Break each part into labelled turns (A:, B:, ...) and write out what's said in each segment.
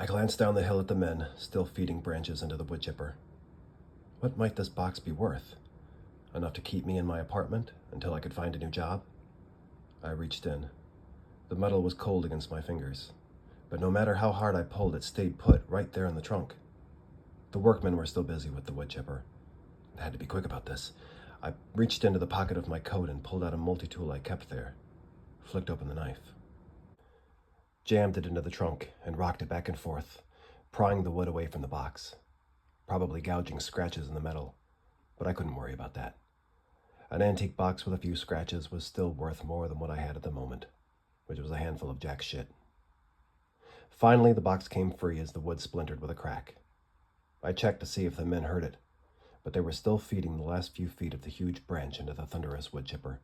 A: I glanced down the hill at the men, still feeding branches into the wood chipper. What might this box be worth? Enough to keep me in my apartment until I could find a new job? I reached in. The metal was cold against my fingers, but no matter how hard I pulled, it stayed put right there in the trunk. The workmen were still busy with the wood chipper. I had to be quick about this. I reached into the pocket of my coat and pulled out a multi-tool I kept there, flicked open the knife, jammed it into the trunk, and rocked it back and forth, prying the wood away from the box, probably gouging scratches in the metal, but I couldn't worry about that. An antique box with a few scratches was still worth more than what I had at the moment, which was a handful of jack shit. Finally, the box came free as the wood splintered with a crack. I checked to see if the men heard it, but they were still feeding the last few feet of the huge branch into the thunderous wood chipper.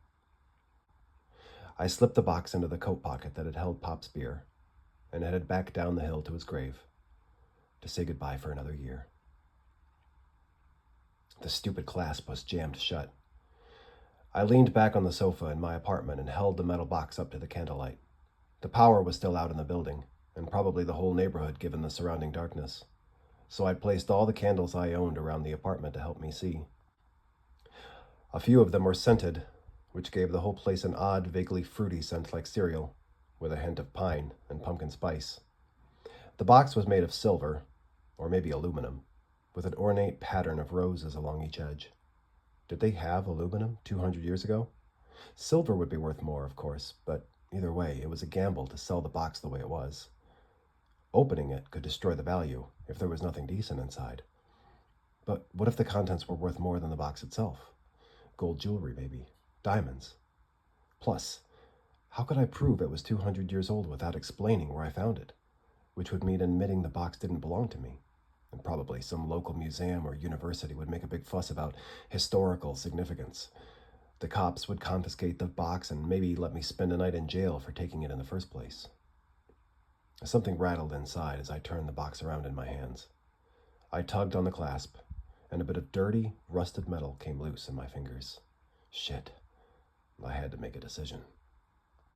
A: I slipped the box into the coat pocket that had held Pop's beer and headed back down the hill to his grave to say goodbye for another year. The stupid clasp was jammed shut. I leaned back on the sofa in my apartment and held the metal box up to the candlelight. The power was still out in the building, and probably the whole neighborhood given the surrounding darkness, so I placed all the candles I owned around the apartment to help me see. A few of them were scented, which gave the whole place an odd, vaguely fruity scent like cereal, with a hint of pine and pumpkin spice. The box was made of silver, or maybe aluminum, with an ornate pattern of roses along each edge. Did they have aluminum 200 years ago? Silver would be worth more, of course, but either way, it was a gamble to sell the box the way it was. Opening it could destroy the value if there was nothing decent inside. But what if the contents were worth more than the box itself? Gold jewelry, maybe. Diamonds. Plus, how could I prove it was 200 years old without explaining where I found it? Which would mean admitting the box didn't belong to me. And probably some local museum or university would make a big fuss about historical significance. The cops would confiscate the box and maybe let me spend a night in jail for taking it in the first place. Something rattled inside as I turned the box around in my hands. I tugged on the clasp, and a bit of dirty, rusted metal came loose in my fingers. Shit. I had to make a decision.